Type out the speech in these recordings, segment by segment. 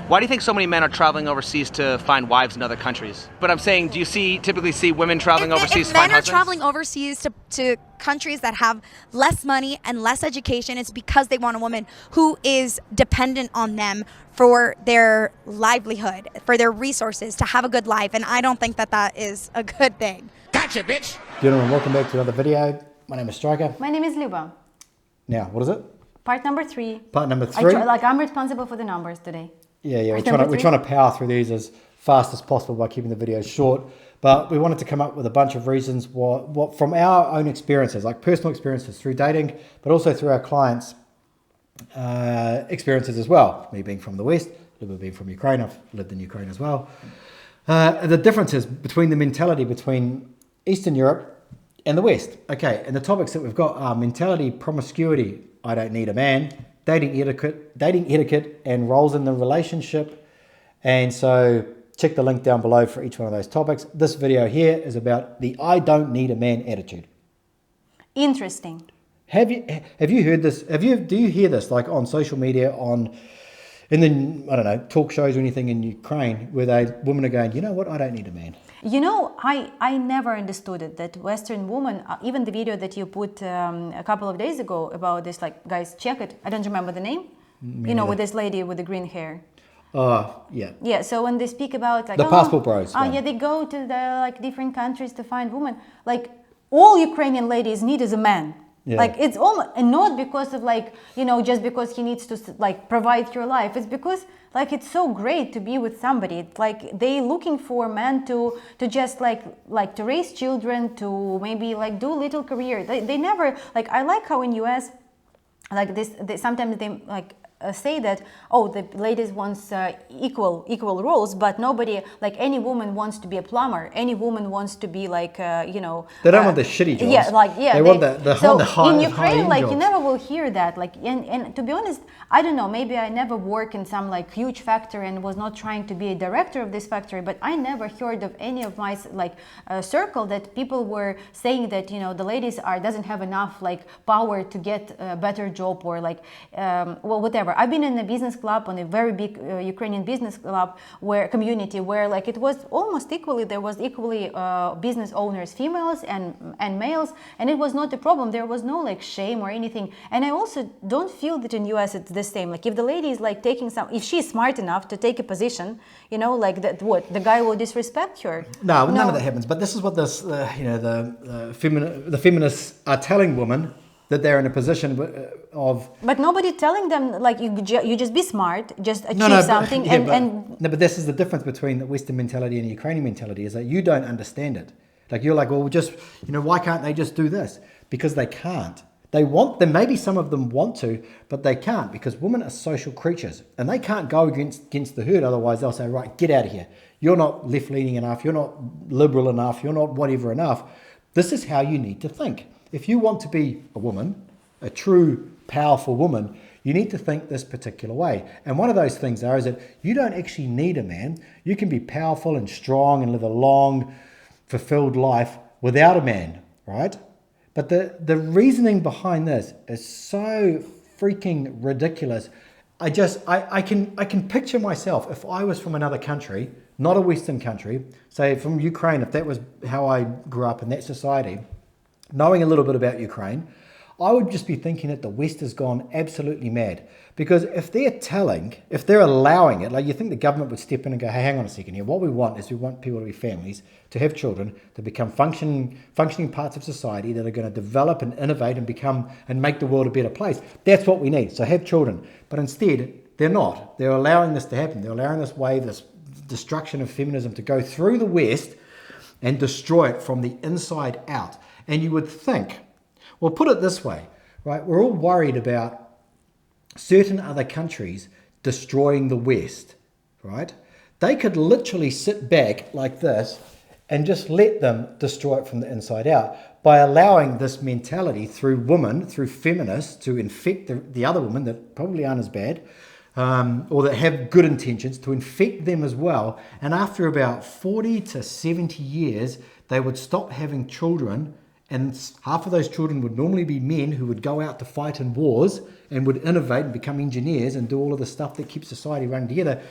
Why do you think so many men are traveling overseas to find wives in other countries? But I'm saying, do you typically see women traveling overseas to find husbands? If men are traveling overseas to countries that have less money and less education, it's because they want a woman who is dependent on them for their livelihood, for their resources, to have a good life. And I don't think that that is a good thing. Gotcha, bitch! Gentlemen, welcome back to another video. My name is Stryker. My name is Luba. Now, what is it? Part number 3. Part number 3? I'm responsible for the numbers today. Yeah, we're trying to power through these as fast as possible by keeping the videos short. But we wanted to come up with a bunch of reasons what from our own experiences, like personal experiences through dating, but also through our clients' experiences as well. Me being from the West, Luba being from Ukraine. I've lived in Ukraine as well. The differences between the mentality between Eastern Europe and the West. Okay, and the topics that we've got are mentality, promiscuity, I don't need a man, dating etiquette and roles in the relationship. And so check the link down below for each one of those topics. This video here is about the I don't need a man attitude. Interesting. Have you heard this? Do you hear this like on social media, in the, I don't know, talk shows or anything in Ukraine where women are going, you know what, I don't need a man. You know, I never understood it, that Western woman, even the video that you put a couple of days ago about this, like, guys, check it. I don't remember the name. Me you know, neither. with this lady with the green hair. Oh, yeah. Yeah, so when they speak about like The passport bros one. yeah, they go to the like different countries to find women. Like all Ukrainian ladies need is a man. Yeah. Like it's almost, and not because of like, you know, just because he needs to like provide your life. It's because like it's so great to be with somebody. It's like they looking for men to just like to raise children, to maybe like do little career. They never like, I like how in US like this sometimes they like say that, oh, the ladies wants equal roles, but nobody, like any woman wants to be a plumber, any woman wants to be like you know, They don't want the shitty jobs. They want the high in Ukraine, like jobs. you never will hear that. Like and to be honest, I don't know, maybe I never worked in some like huge factory and was not trying to be a director of this factory, but I never heard of any of my like circle that people were saying that, you know, the ladies doesn't have enough like power to get a better job or like well, whatever. I've been in a business club, on a very big Ukrainian business club community where like it was almost equally, there was equally business owners, females and males, and it was not a problem. There was no like shame or anything. And I also don't feel that in US it's the same. Like if the lady is like taking if she's smart enough to take a position, you know, like that, what, the guy will disrespect her? No, none of that happens. But this is what this, you know, the feminists are telling women, that they're in a position of... But nobody telling them, like, you just be smart, just achieve something. No, but this is the difference between the Western mentality and the Ukrainian mentality, is that you don't understand it. Like, you're like, well, just, you know, why can't they just do this? Because they can't. They want them, maybe some of them want to, but they can't, because women are social creatures and they can't go against the herd. Otherwise they'll say, right, get out of here. You're not left-leaning enough. You're not liberal enough. You're not whatever enough. This is how you need to think. If you want to be a woman, a true, powerful woman, you need to think this particular way. And one of those things is that you don't actually need a man. You can be powerful and strong and live a long, fulfilled life without a man, right? But the reasoning behind this is so freaking ridiculous. I can picture myself, if I was from another country, not a Western country, say from Ukraine, if that was how I grew up in that society, knowing a little bit about Ukraine, I would just be thinking that the West has gone absolutely mad. Because if they're allowing it, like you think the government would step in and go, hey, hang on a second here. What we want people to be families, to have children, to become functioning parts of society that are going to develop and innovate and make the world a better place. That's what we need. So have children. But instead, they're not. They're allowing this to happen. They're allowing this wave, this destruction of feminism to go through the West and destroy it from the inside out. And you would think, well, put it this way, right? We're all worried about certain other countries destroying the West, right? They could literally sit back like this and just let them destroy it from the inside out by allowing this mentality through women, through feminists, to infect the other women that probably aren't as bad, or that have good intentions, to infect them as well. And after about 40 to 70 years, they would stop having children. And half of those children would normally be men who would go out to fight in wars and would innovate and become engineers and do all of the stuff that keeps society running together.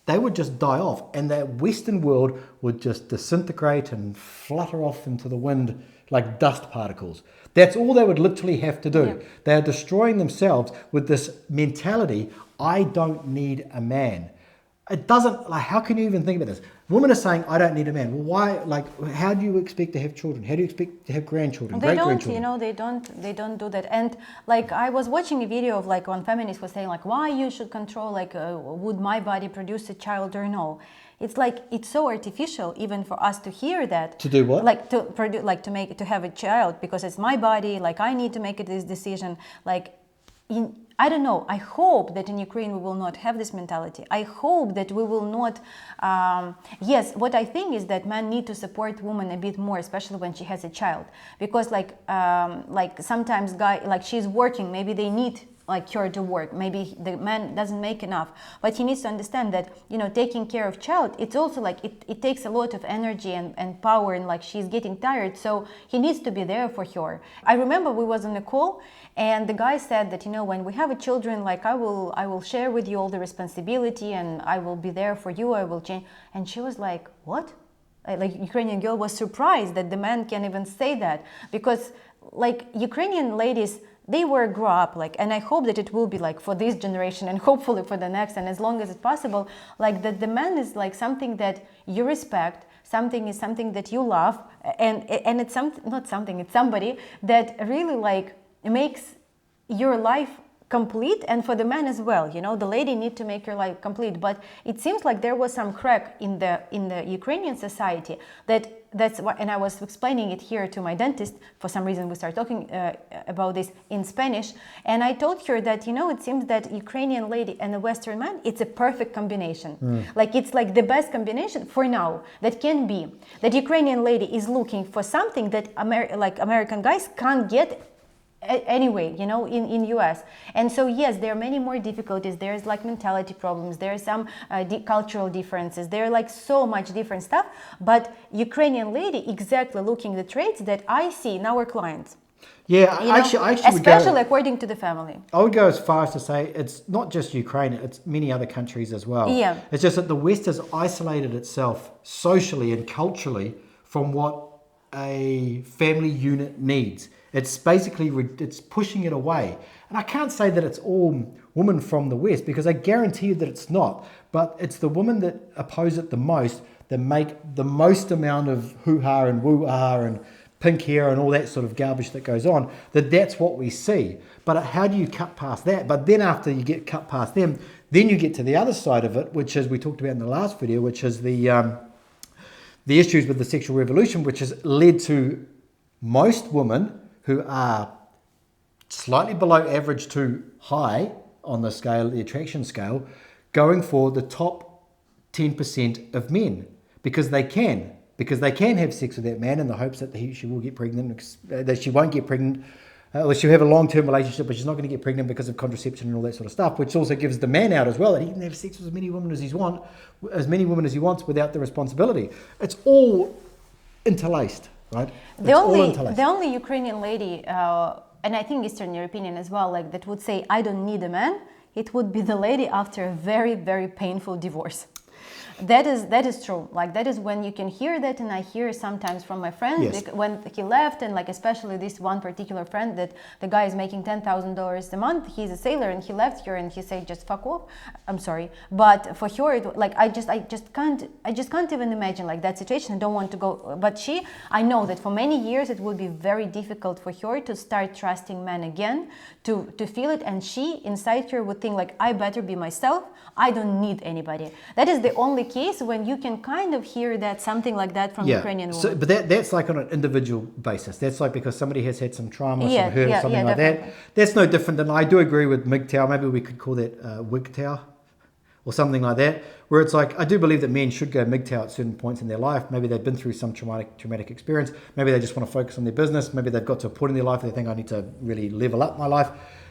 they would just die off, and that Western world would just disintegrate and flutter off into the wind like dust particles. That's all they would literally have to do. Yeah. They are destroying themselves with this mentality, I don't need a man. It doesn't, like, how can you even think about this? Women are saying, I don't need a man. Well, why, like, how do you expect to have children? How do you expect to have grandchildren, They don't, great-grandchildren? they don't do that. And like I was watching a video of like one feminist was saying like, why you should control like, would my body produce a child or no? It's like, it's so artificial even for us to hear that. To do what? Like to produce, like to have a child because it's my body. Like I need to make this decision. Like I don't know. I hope that in Ukraine we will not have this mentality. I hope that we will not. Yes, what I think is that men need to support women a bit more, especially when she has a child, because like sometimes like she's working, maybe they need like her to work. Maybe the man doesn't make enough, but he needs to understand that taking care of child, it's also like it takes a lot of energy and power, and like she's getting tired, so he needs to be there for her. I remember we was on a call. And the guy said that, when we have a children, like I will share with you all the responsibility and I will be there for you, I will change. And she was like, what? Like Ukrainian girl was surprised that the man can even say that, because like Ukrainian ladies, they were grow up like, and I hope that it will be like for this generation and hopefully for the next, and as long as it's possible, like that the man is like something that you respect, something that you love, and it's it's somebody that really like makes your life complete, and for the man as well. The lady need to make your life complete. But it seems like there was some crack in the Ukrainian society that's what, and I was explaining it here to my dentist. For some reason we started talking about this in Spanish, and I told her that it seems that Ukrainian lady and a Western man, it's a perfect combination. Like it's like the best combination for now that can be. That Ukrainian lady is looking for something that American guys can't get anyway, in US. And so yes, there are many more difficulties. There's like mentality problems, there are some cultural differences, there are like so much different stuff, but Ukrainian lady exactly looking the traits that I see in our clients. Yeah, I actually especially according to the family. I would go as far as to say it's not just Ukraine, it's many other countries as well. Yeah. It's just that the West has isolated itself socially and culturally from what a family unit needs. It's basically, it's pushing it away. And I can't say that it's all women from the West, because I guarantee you that it's not. But it's the women that oppose it the most, that make the most amount of hoo-ha and woo-ha and pink hair and all that sort of garbage that goes on, that's what we see. But how do you cut past that? But then after you get cut past them, then you get to the other side of it, which is, we talked about in the last video, which is the issues with the sexual revolution, which has led to most women who are slightly below average to high on the scale, the attraction scale, going for the top 10% of men, because they can have sex with that man in the hopes that she will get pregnant, that she won't get pregnant, or she'll have a long-term relationship, but she's not going to get pregnant because of contraception and all that sort of stuff, which also gives the man out as well, that he can have sex with as many women as he wants without the responsibility. It's all interlaced. Right? The only Ukrainian lady, and I think Eastern European as well, like that would say, I don't need a man, it would be the lady after a very, very painful divorce. That is true. Like that is when you can hear that, and I hear sometimes from my friends, yes, when he left, and like especially this one particular friend that the guy is making $10,000 a month. He's a sailor, and he left her, and he said, "Just fuck off." I'm sorry, but for her, like I just can't even imagine like that situation. I don't want to go. But I know that for many years it would be very difficult for her to start trusting men again, to feel it, and she inside her would think like, I better be myself. I don't need anybody. That is the only case when you can kind of hear that something like that from Ukrainian women. So, but that's like on an individual basis. That's like because somebody has had some trauma, some hurt, or something like definitely. that. That's no different than, I do agree with MGTOW. Maybe we could call that WGTOW or something like that, where it's like, I do believe that men should go MGTOW at certain points in their life. Maybe they've been through some traumatic experience. Maybe they just want to focus on their business. Maybe they've got to a point in their life where they think, I need to really level up my life.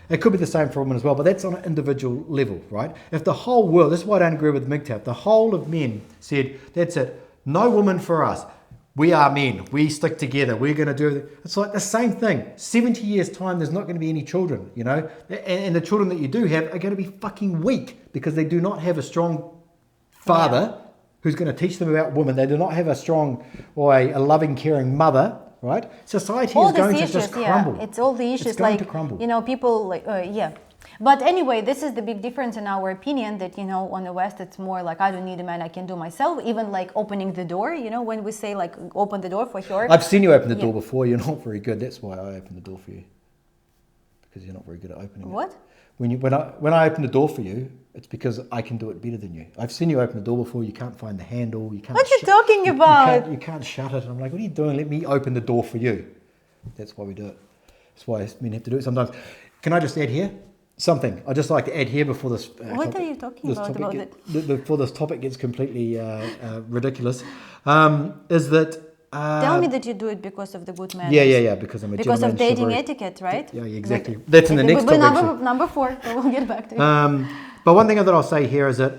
It could be the same for women as well, but that's on an individual level, right? If the whole world, this is why I don't agree with MGTOW, if the whole of men said, that's it, no woman for us, we are men, we stick together, we're going to do it. It's like the same thing. 70 years time, there's not going to be any children, and the children that you do have are going to be fucking weak because they do not have a strong father who's going to teach them about women. They do not have a strong or a loving, caring mother, right? Society All is going these to issues, just crumble. it's all the issues, It's going like, to crumble. People, like, But anyway, this is the big difference in our opinion, that, on the West, it's more like, I don't need a man, I can do myself. Even like opening the door, when we say like, open the door for her. I've seen you open the door before. You're not very good. That's why I opened the door for you. Because you're not very good at opening it. What? When I open the door for you, it's because I can do it better than you. I've seen you open the door before. You can't find the handle. You can't. What are you talking about? You can't shut it. I'm like, what are you doing? Let me open the door for you. That's why we do it. That's why men have to do it sometimes. Can I just add here something? I'd just like to add here before this. What are you talking about before this topic gets completely ridiculous, is that. Tell me that you do it because of the good manners. Yeah. Because I'm a because of gentleman, dating chivalry. etiquette, right? Yeah, exactly. That's in the next But topic. number 4, we'll get back to it. But one thing that I'll say here is that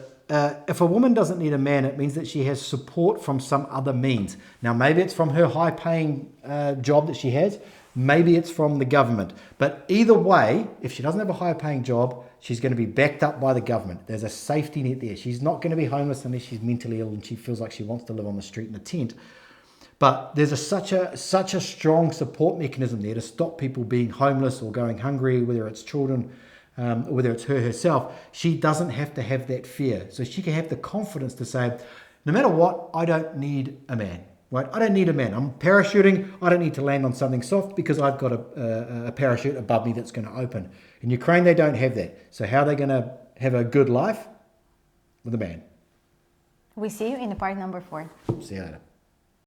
if a woman doesn't need a man, it means that she has support from some other means. Now, maybe it's from her high-paying job that she has. Maybe it's from the government. But either way, if she doesn't have a higher-paying job, she's going to be backed up by the government. There's a safety net there. She's not going to be homeless unless she's mentally ill and she feels like she wants to live on the street in a tent. But there's such a strong support mechanism there to stop people being homeless or going hungry, whether it's children, or whether it's her herself. She doesn't have to have that fear. So she can have the confidence to say, no matter what, I don't need a man. Right? I don't need a man. I'm parachuting. I don't need to land on something soft because I've got a parachute above me that's going to open. In Ukraine, they don't have that. So how are they going to have a good life? With a man. We see you in the part number 4. See you later.